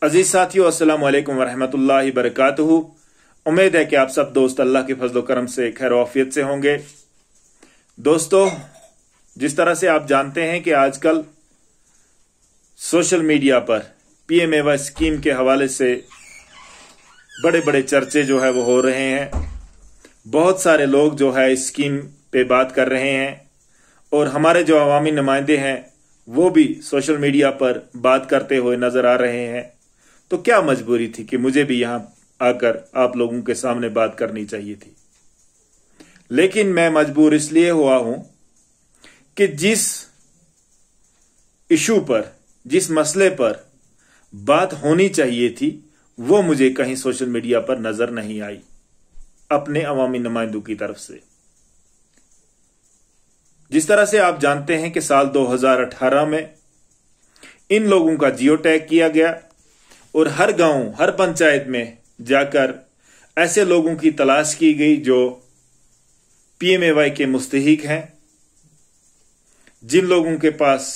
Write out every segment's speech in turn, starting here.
अजीज साथियों, अस्सलाम वालेकुम वरहमतुल्लाहि बरकातुहू। उम्मीद है कि आप सब दोस्त अल्लाह के फजल करम से खैर आफियत से होंगे। दोस्तों, जिस तरह से आप जानते हैं कि आजकल सोशल मीडिया पर PMAY स्कीम के हवाले से बड़े बड़े चर्चे जो है वो हो रहे हैं। बहुत सारे लोग जो है इस स्कीम पे बात कर रहे हैं और हमारे जो अवामी नुमाइंदे हैं वो भी सोशल मीडिया पर बात करते हुए नजर आ रहे हैं। तो क्या मजबूरी थी कि मुझे भी यहां आकर आप लोगों के सामने बात करनी चाहिए थी। लेकिन मैं मजबूर इसलिए हुआ हूं कि जिस इशू पर, जिस मसले पर बात होनी चाहिए थी वो मुझे कहीं सोशल मीडिया पर नजर नहीं आई अपने अवामी नुमाइंदों की तरफ से। जिस तरह से आप जानते हैं कि साल 2018 में इन लोगों का जियो टैग किया गया और हर गांव, हर पंचायत में जाकर ऐसे लोगों की तलाश की गई जो PMAY के मुस्तहिक हैं, जिन लोगों के पास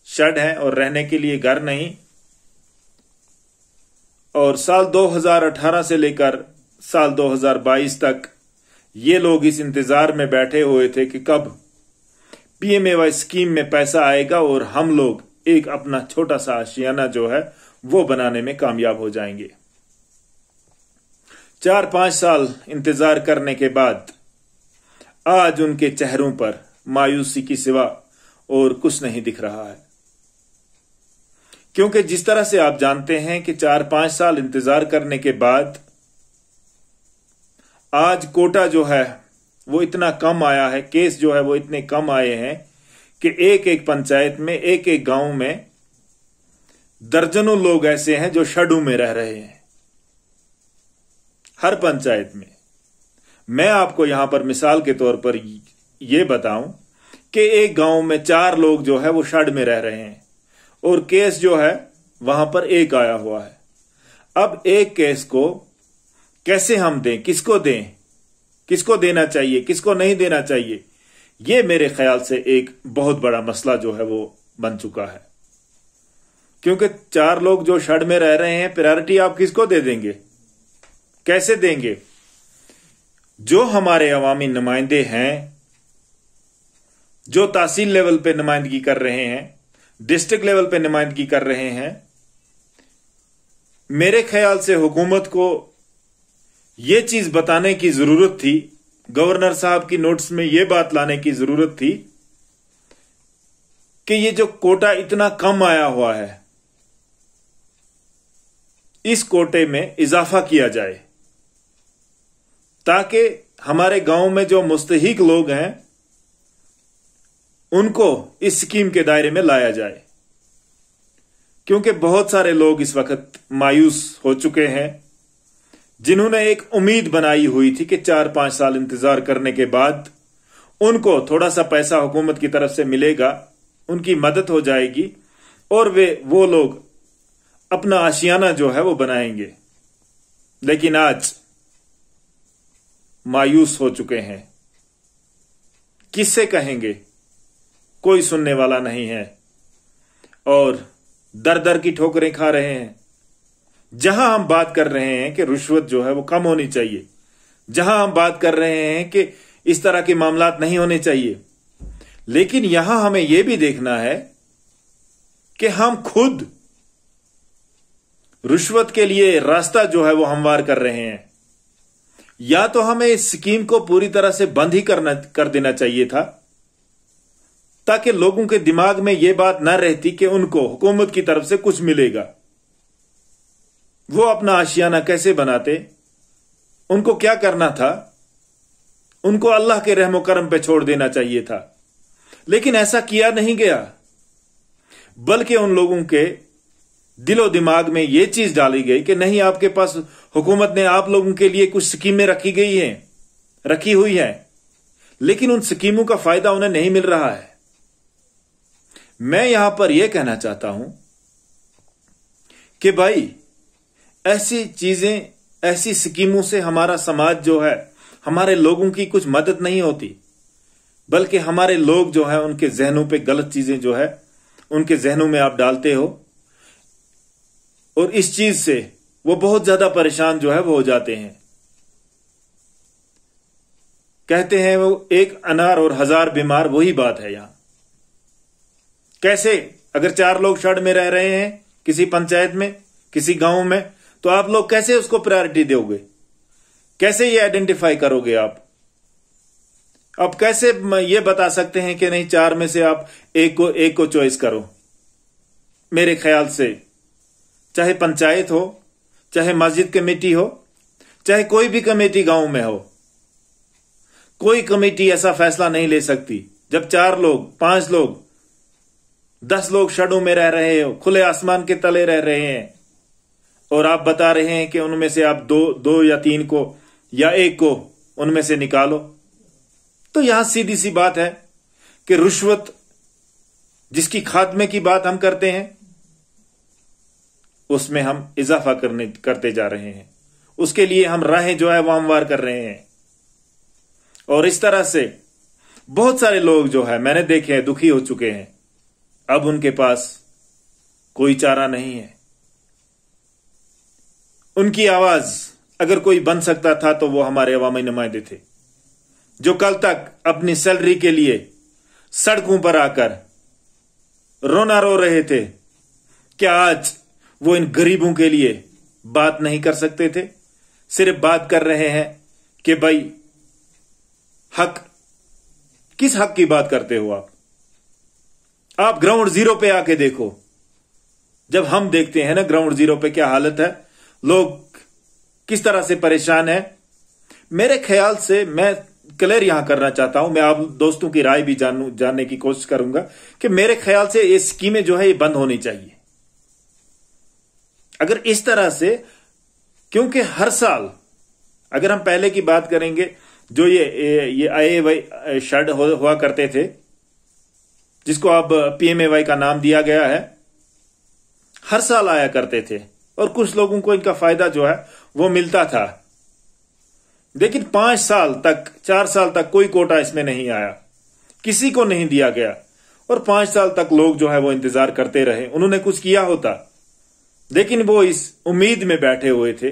शेड है और रहने के लिए घर नहीं। और साल 2018 से लेकर साल 2022 तक ये लोग इस इंतजार में बैठे हुए थे कि कब PMAY स्कीम में पैसा आएगा और हम लोग एक अपना छोटा सा आशियाना जो है वो बनाने में कामयाब हो जाएंगे। 4-5 साल इंतजार करने के बाद आज उनके चेहरों पर मायूसी की सिवा और कुछ नहीं दिख रहा है। क्योंकि जिस तरह से आप जानते हैं कि 4-5 साल इंतजार करने के बाद आज कोटा जो है वो इतना कम आया है, केस जो है वो इतने कम आए हैं कि एक एक पंचायत में, एक एक गांव में दर्जनों लोग ऐसे हैं जो शेडों में रह रहे हैं। हर पंचायत में मैं आपको यहां पर मिसाल के तौर पर यह बताऊं कि एक गांव में 4 लोग जो है वो शेड में रह रहे हैं और केस जो है वहां पर एक आया हुआ है। अब एक केस को कैसे हम दें, किसको दें, किसको देना चाहिए, किसको नहीं देना चाहिए, यह मेरे ख्याल से एक बहुत बड़ा मसला जो है वो बन चुका है। क्योंकि 4 लोग जो शेड में रह रहे हैं, प्रायोरिटी आप किसको दे देंगे, कैसे देंगे? जो हमारे अवामी नुमाइंदे हैं, जो तहसील लेवल पे नुमाइंदगी कर रहे हैं, डिस्ट्रिक्ट लेवल पे नुमाइंदगी कर रहे हैं, मेरे ख्याल से हुकूमत को यह चीज बताने की जरूरत थी, गवर्नर साहब की नोट्स में यह बात लाने की जरूरत थी कि ये जो कोटा इतना कम आया हुआ है, इस कोटे में इजाफा किया जाए ताकि हमारे गांव में जो मुस्तहिक लोग हैं उनको इस स्कीम के दायरे में लाया जाए। क्योंकि बहुत सारे लोग इस वक्त मायूस हो चुके हैं, जिन्होंने एक उम्मीद बनाई हुई थी कि 4-5 साल इंतजार करने के बाद उनको थोड़ा सा पैसा हुकूमत की तरफ से मिलेगा, उनकी मदद हो जाएगी और वो लोग अपना आशियाना जो है वो बनाएंगे। लेकिन आज मायूस हो चुके हैं। किससे कहेंगे? कोई सुनने वाला नहीं है और दर दर की ठोकरें खा रहे हैं। जहां हम बात कर रहे हैं कि रिश्वत जो है वो कम होनी चाहिए, जहां हम बात कर रहे हैं कि इस तरह के मामलात नहीं होने चाहिए, लेकिन यहां हमें यह भी देखना है कि हम खुद रिश्वत के लिए रास्ता जो है वो हमवार कर रहे हैं। या तो हमें इस स्कीम को पूरी तरह से बंद ही कर देना चाहिए था ताकि लोगों के दिमाग में यह बात ना रहती कि उनको हुकूमत की तरफ से कुछ मिलेगा। वो अपना आशियाना कैसे बनाते, उनको क्या करना था, उनको अल्लाह के रहमो करम पे छोड़ देना चाहिए था। लेकिन ऐसा किया नहीं गया, बल्कि उन लोगों के दिलो दिमाग में यह चीज डाली गई कि नहीं, आपके पास हुकूमत ने आप लोगों के लिए कुछ स्कीमें रखी हुई हैं, लेकिन उन स्कीमों का फायदा उन्हें नहीं मिल रहा है। मैं यहां पर यह कहना चाहता हूं कि भाई ऐसी चीजें, ऐसी स्कीमों से हमारा समाज जो है, हमारे लोगों की कुछ मदद नहीं होती, बल्कि हमारे लोग जो है उनके जहनों पे गलत चीजें जो है उनके जहनों में आप डालते हो। और इस चीज से वो बहुत ज्यादा परेशान जो है वो हो जाते हैं। कहते हैं वो एक अनार और 1000 बीमार, वही बात है यहां। कैसे, अगर 4 लोग शहर में रह रहे हैं किसी पंचायत में, किसी गांव में, तो आप लोग कैसे उसको प्रायोरिटी दोगे? कैसे ये आइडेंटिफाई करोगे आप कैसे ये बता सकते हैं कि नहीं 4 में से आप एक को चॉइस करो? मेरे ख्याल से चाहे पंचायत हो, चाहे मस्जिद कमेटी हो, चाहे कोई भी कमेटी गांव में हो, कोई कमेटी ऐसा फैसला नहीं ले सकती जब 4 लोग, 5 लोग, 10 लोग शडों में रह रहे हो, खुले आसमान के तले रह रहे हैं, और आप बता रहे हैं कि उनमें से आप दो या 3 को या 1 को उनमें से निकालो। तो यहां सीधी सी बात है कि रुश्वत जिसकी खात्मे की बात हम करते हैं, उसमें हम इजाफा करते जा रहे हैं। उसके लिए हम राहें जो है वो हमवार कर रहे हैं। और इस तरह से बहुत सारे लोग जो है मैंने देखे हैं दुखी हो चुके हैं। अब उनके पास कोई चारा नहीं है। उनकी आवाज अगर कोई बन सकता था तो वो हमारे अवामी नुमाइंदे थे, जो कल तक अपनी सैलरी के लिए सड़कों पर आकर रोना रो रहे थे। क्या आज वो इन गरीबों के लिए बात नहीं कर सकते थे? सिर्फ बात कर रहे हैं कि भाई हक, किस हक की बात करते हो आप ग्राउंड जीरो पे आके देखो। जब हम देखते हैं ना ग्राउंड जीरो पे क्या हालत है, लोग किस तरह से परेशान है। मेरे ख्याल से मैं क्लियर यहां करना चाहता हूं, मैं आप दोस्तों की राय भी जानने की कोशिश करूंगा कि मेरे ख्याल से ये स्कीमें जो है ये बंद होनी चाहिए। अगर इस तरह से, क्योंकि हर साल अगर हम पहले की बात करेंगे, जो ये IAY शड हुआ करते थे, जिसको अब PMAY का नाम दिया गया है, हर साल आया करते थे और कुछ लोगों को इनका फायदा जो है वो मिलता था। लेकिन 5 साल तक, 4 साल तक कोई कोटा इसमें नहीं आया, किसी को नहीं दिया गया। और 5 साल तक लोग जो है वो इंतजार करते रहे। उन्होंने कुछ किया होता, लेकिन वो इस उम्मीद में बैठे हुए थे,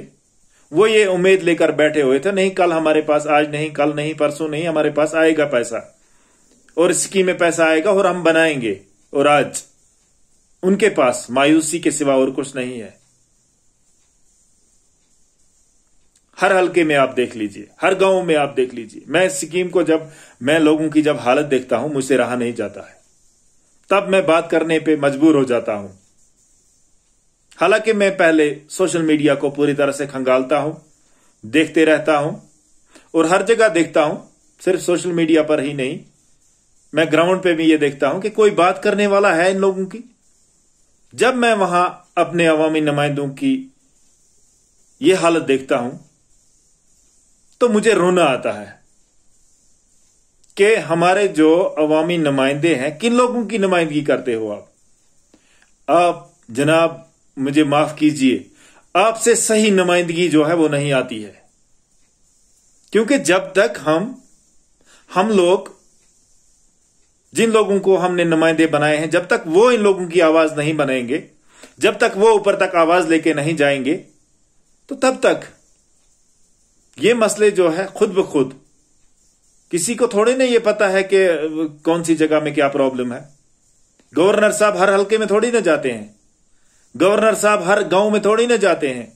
वो ये उम्मीद लेकर बैठे हुए थे, नहीं कल हमारे पास, आज नहीं, कल नहीं, परसों नहीं, हमारे पास आएगा पैसा और स्कीम में पैसा आएगा और हम बनाएंगे। और आज उनके पास मायूसी के सिवा और कुछ नहीं है। हर हलके में आप देख लीजिए, हर गांव में आप देख लीजिए। मैं इस स्कीम को मैं लोगों की जब हालत देखता हूं, मुझसे रहा नहीं जाता है, तब मैं बात करने पे मजबूर हो जाता हूं। हालांकि मैं पहले सोशल मीडिया को पूरी तरह से खंगालता हूं, देखते रहता हूं और हर जगह देखता हूं, सिर्फ सोशल मीडिया पर ही नहीं, मैं ग्राउंड पे भी ये देखता हूं कि कोई बात करने वाला है इन लोगों की। जब मैं वहां अपने अवामी नुमाइंदों की ये हालत देखता हूं तो मुझे रोना आता है कि हमारे जो अवामी नुमाइंदे हैं, किन लोगों की नुमाइंदगी करते हो आप जनाब, मुझे माफ कीजिए, आपसे सही नुमाइंदगी जो है वो नहीं आती है। क्योंकि जब तक हम लोग, जिन लोगों को हमने नुमाइंदे बनाए हैं, जब तक वो इन लोगों की आवाज नहीं बनेंगे, जब तक वो ऊपर तक आवाज लेके नहीं जाएंगे, तो तब तक ये मसले जो है खुद ब खुद, किसी को थोड़े नहीं ये पता है कि कौन सी जगह में क्या प्रॉब्लम है। गवर्नर साहब हर हलके में थोड़ी ना जाते हैं, गवर्नर साहब हर गांव में थोड़ी ना जाते हैं।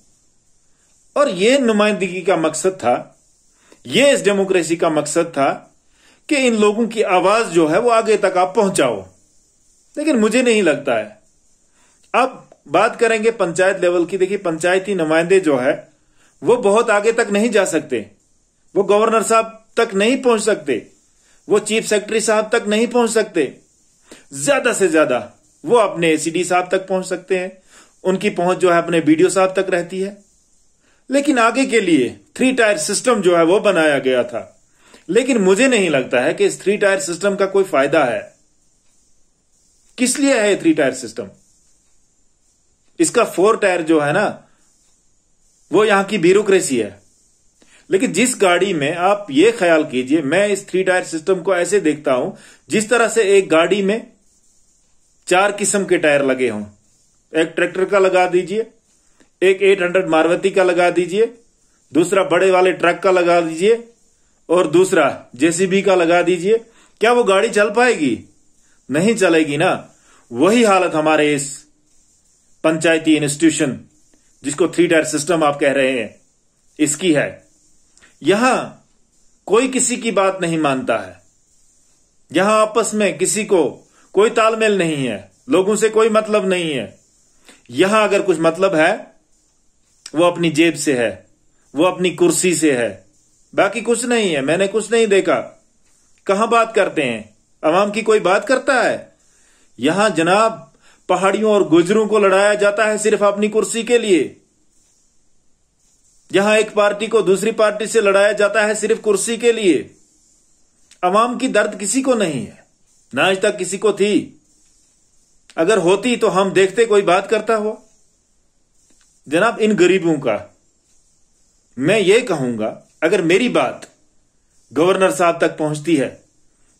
और ये नुमाइंदगी का मकसद था, ये इस डेमोक्रेसी का मकसद था कि इन लोगों की आवाज जो है वो आगे तक आप पहुंचाओ। लेकिन मुझे नहीं लगता है। अब बात करेंगे पंचायत लेवल की। देखिए, पंचायती नुमाइंदे जो है वो बहुत आगे तक नहीं जा सकते, वो गवर्नर साहब तक नहीं पहुंच सकते, वो चीफ सेक्रेटरी साहब तक नहीं पहुंच सकते। ज्यादा से ज्यादा वो अपने ACD साहब तक पहुंच सकते हैं, उनकी पहुंच जो है अपने BDO साहब तक रहती है। लेकिन आगे के लिए 3 टायर सिस्टम जो है वो बनाया गया था। लेकिन मुझे नहीं लगता है कि इस 3 टायर सिस्टम का कोई फायदा है। किस लिए है 3 टायर सिस्टम? इसका 4 टायर जो है ना, वो यहां की ब्यूरोक्रेसी है। लेकिन जिस गाड़ी में, आप ये ख्याल कीजिए, मैं इस 3 टायर सिस्टम को ऐसे देखता हूं जिस तरह से एक गाड़ी में 4 किस्म के टायर लगे हों। एक ट्रैक्टर का लगा दीजिए, एक 800 मारुति का लगा दीजिए, दूसरा बड़े वाले ट्रक का लगा दीजिए और दूसरा जेसीबी का लगा दीजिए, क्या वो गाड़ी चल पाएगी? नहीं चलेगी ना। वही हालत हमारे इस पंचायती इंस्टीट्यूशन, जिसको 3 टायर सिस्टम आप कह रहे हैं, इसकी है। यहां कोई किसी की बात नहीं मानता है। यहां आपस में किसी को कोई तालमेल नहीं है, लोगों से कोई मतलब नहीं है। यहां अगर कुछ मतलब है वो अपनी जेब से है, वो अपनी कुर्सी से है, बाकी कुछ नहीं है। मैंने कुछ नहीं देखा। कहां बात करते हैं? अवाम की कोई बात करता है? यहां जनाब पहाड़ियों और गुजरों को लड़ाया जाता है सिर्फ अपनी कुर्सी के लिए। यहां एक पार्टी को दूसरी पार्टी से लड़ाया जाता है सिर्फ कुर्सी के लिए। अवाम की दर्द किसी को नहीं है, ना आज तक किसी को थी। अगर होती तो हम देखते कोई बात करता हुआ। जनाब, इन गरीबों का मैं ये कहूंगा, अगर मेरी बात गवर्नर साहब तक पहुंचती है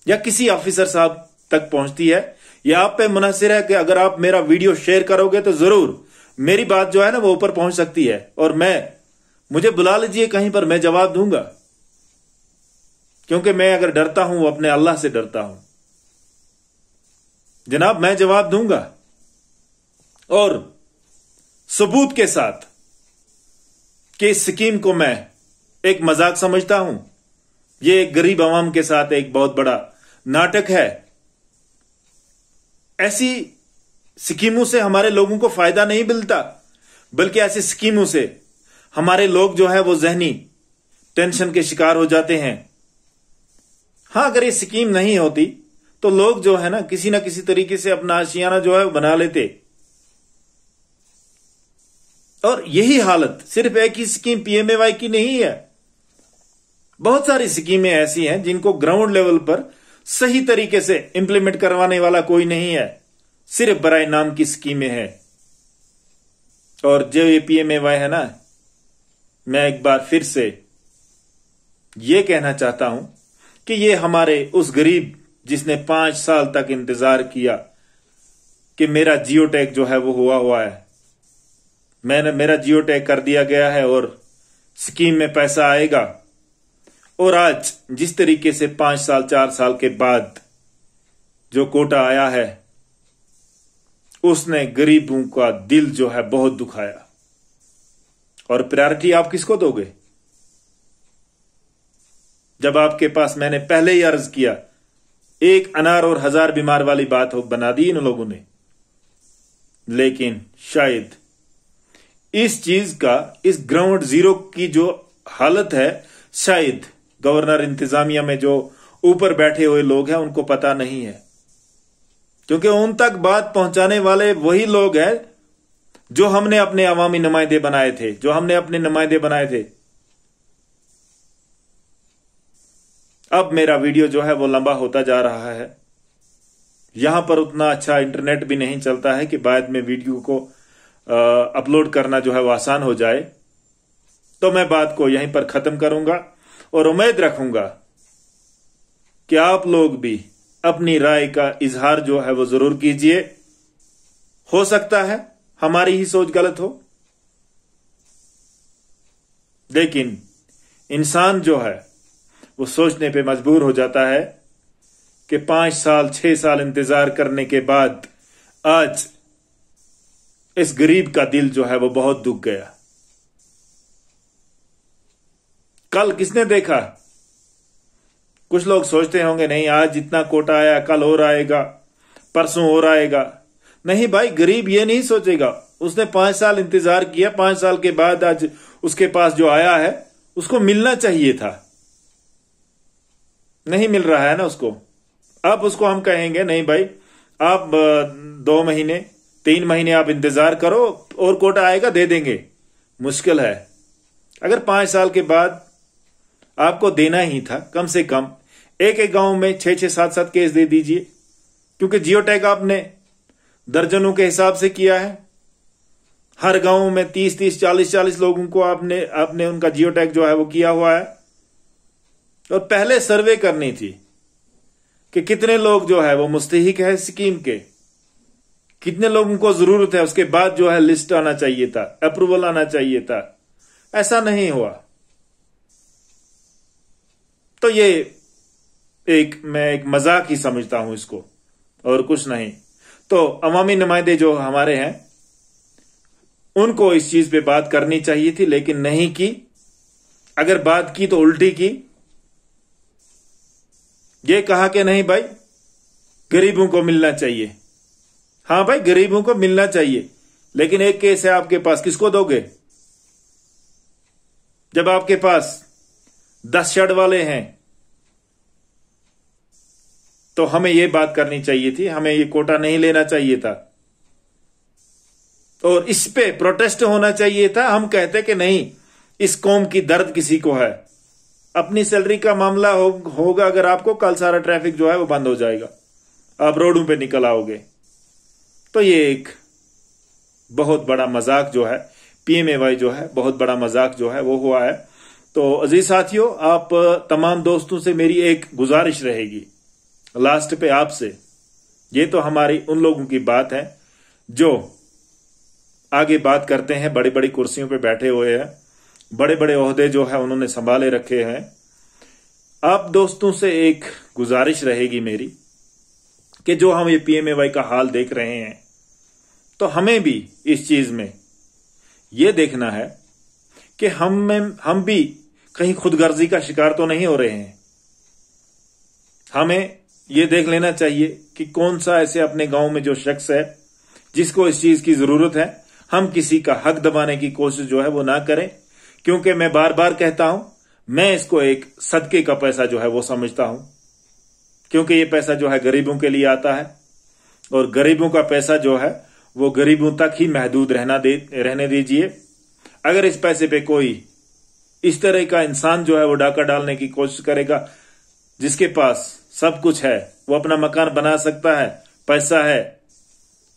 या किसी ऑफिसर साहब तक पहुंचती है, या आप पे मुनहसर है कि अगर आप मेरा वीडियो शेयर करोगे तो जरूर मेरी बात जो है ना वो ऊपर पहुंच सकती है, और मुझे बुला लीजिए कहीं पर, मैं जवाब दूंगा। क्योंकि मैं अगर डरता हूं वो अपने अल्लाह से डरता हूं। जनाब, मैं जवाब दूंगा और सबूत के साथ कि इस स्कीम को मैं एक मजाक समझता हूं। यह एक गरीब आवाम के साथ एक बहुत बड़ा नाटक है। ऐसी स्कीमों से हमारे लोगों को फायदा नहीं मिलता, बल्कि ऐसी स्कीमों से हमारे लोग जो है वो जहनी टेंशन के शिकार हो जाते हैं। हां, अगर ये स्कीम नहीं होती तो लोग जो है ना किसी तरीके से अपना आशियाना जो है वो बना लेते। और यही हालत सिर्फ एक ही स्कीम पीएमएवाई की नहीं है। बहुत सारी स्कीमें ऐसी हैं जिनको ग्राउंड लेवल पर सही तरीके से इंप्लीमेंट करवाने वाला कोई नहीं है, सिर्फ बराए नाम की स्कीमें हैं। और जो ये पीएमएवाई है ना, मैं एक बार फिर से ये कहना चाहता हूं कि ये हमारे उस गरीब जिसने 5 साल तक इंतजार किया कि मेरा जियो टैग जो है वो हुआ है, मेरा जियो टैग कर दिया गया है और स्कीम में पैसा आएगा। और आज जिस तरीके से 5 साल 4 साल के बाद जो कोटा आया है, उसने गरीबों का दिल जो है बहुत दुखाया। और प्रायोरिटी आप किसको दोगे? जब आपके पास, मैंने पहले ही अर्ज किया, एक अनार और 1000 बीमार वाली बात बना दी इन लोगों ने। लेकिन शायद इस चीज का, इस ग्राउंड जीरो की जो हालत है, शायद गवर्नर इंतजामिया में जो ऊपर बैठे हुए लोग हैं उनको पता नहीं है। क्योंकि उन तक बात पहुंचाने वाले वही लोग हैं जो हमने अपने अवामी नुमाइंदे बनाए थे, जो हमने अपने नुमाइंदे बनाए थे। अब मेरा वीडियो जो है वो लंबा होता जा रहा है। यहां पर उतना अच्छा इंटरनेट भी नहीं चलता है कि बाद में वीडियो को अपलोड करना जो है वो आसान हो जाए। तो मैं बात को यहीं पर खत्म करूंगा और उम्मीद रखूंगा कि आप लोग भी अपनी राय का इजहार जो है वो जरूर कीजिए। हो सकता है हमारी ही सोच गलत हो, लेकिन इंसान जो है वो सोचने पे मजबूर हो जाता है कि 5 साल 6 साल इंतजार करने के बाद आज इस गरीब का दिल जो है वो बहुत दुख गया। कल किसने देखा? कुछ लोग सोचते होंगे नहीं आज जितना कोटा आया कल और आएगा, परसों और आएगा। नहीं भाई, गरीब ये नहीं सोचेगा। उसने 5 साल इंतजार किया, 5 साल के बाद आज उसके पास जो आया है उसको मिलना चाहिए था, नहीं मिल रहा है ना उसको। अब उसको हम कहेंगे नहीं भाई, आप 2 महीने 3 महीने आप इंतजार करो और कोटा आएगा दे देंगे। मुश्किल है। अगर 5 साल के बाद आपको देना ही था, कम से कम एक गांव में 6-6 7-7 केस दे दीजिए, क्योंकि जियो टैग आपने दर्जनों के हिसाब से किया है। हर गांव में 30-30 40-40 लोगों को आपने उनका जियो टैग जो है वो किया हुआ है। और पहले सर्वे करनी थी कि कितने लोग जो है वो मुस्तहिक है स्कीम के, कितने लोगों को जरूरत है, उसके बाद जो है लिस्ट आना चाहिए था, अप्रूवल आना चाहिए था। ऐसा नहीं हुआ। तो ये मैं एक मजाक ही समझता हूं इसको, और कुछ नहीं। तो अवामी नुमाइंदे जो हमारे हैं, उनको इस चीज पे बात करनी चाहिए थी, लेकिन नहीं की। अगर बात की तो उल्टी की। ये कहा कि नहीं भाई, गरीबों को मिलना चाहिए। हां भाई, गरीबों को मिलना चाहिए, लेकिन एक केस है आपके पास, किसको दोगे? जब आपके पास 10 शेड वाले हैं, तो हमें यह बात करनी चाहिए थी, हमें ये कोटा नहीं लेना चाहिए था, और इस पे प्रोटेस्ट होना चाहिए था। हम कहते कि नहीं, इस कौम की दर्द किसी को है। अपनी सैलरी का मामला होगा अगर आपको, कल सारा ट्रैफिक जो है वो बंद हो जाएगा, आप रोडों पे निकल आओगे। तो ये एक बहुत बड़ा मजाक जो है, पीएमएवाई जो है, बहुत बड़ा मजाक जो है वो हुआ है। तो अजीज साथियों, आप तमाम दोस्तों से मेरी एक गुजारिश रहेगी लास्ट पे आपसे। ये तो हमारी उन लोगों की बात है जो आगे बात करते हैं, बड़ी बड़ी कुर्सियों पे बैठे हुए हैं, बड़े बड़े ओहदे जो है उन्होंने संभाले रखे हैं। आप दोस्तों से एक गुजारिश रहेगी मेरी कि जो हम ये पीएमएवाई का हाल देख रहे हैं, तो हमें भी इस चीज में ये देखना है कि हम भी कहीं खुदगर्जी का शिकार तो नहीं हो रहे हैं। हमें ये देख लेना चाहिए कि कौन सा ऐसे अपने गांव में जो शख्स है जिसको इस चीज की जरूरत है, हम किसी का हक दबाने की कोशिश जो है वो ना करें। क्योंकि मैं बार बार कहता हूं, मैं इसको एक सदके का पैसा जो है वो समझता हूं, क्योंकि ये पैसा जो है गरीबों के लिए आता है, और गरीबों का पैसा जो है वो गरीबों तक ही महदूद रहने दीजिए। अगर इस पैसे पे कोई इस तरह का इंसान जो है वो डाका डालने की कोशिश करेगा, जिसके पास सब कुछ है, वो अपना मकान बना सकता है, पैसा है,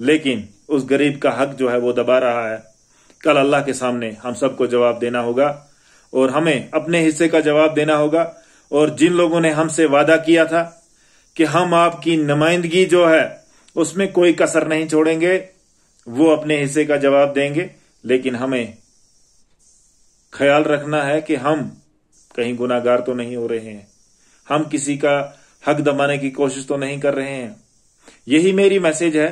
लेकिन उस गरीब का हक जो है वो दबा रहा है, कल अल्लाह के सामने हम सबको जवाब देना होगा, और हमें अपने हिस्से का जवाब देना होगा। और जिन लोगों ने हमसे वादा किया था कि हम आपकी नुमाइंदगी जो है उसमें कोई कसर नहीं छोड़ेंगे, वो अपने हिस्से का जवाब देंगे। लेकिन हमें ख्याल रखना है कि हम कहीं गुनाहगार तो नहीं हो रहे हैं, हम किसी का हक दबाने की कोशिश तो नहीं कर रहे हैं। यही मेरी मैसेज है।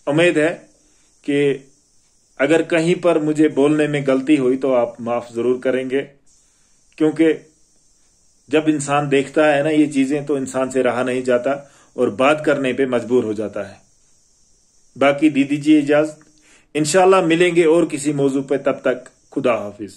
उम्मीद है कि अगर कहीं पर मुझे बोलने में गलती हुई तो आप माफ जरूर करेंगे, क्योंकि जब इंसान देखता है ना ये चीजें, तो इंसान से रहा नहीं जाता और बात करने पे मजबूर हो जाता है। बाकी दी दीजिए इजाजत, इंशाल्लाह मिलेंगे और किसी मौजू पे। तब तक खुदा हाफिज।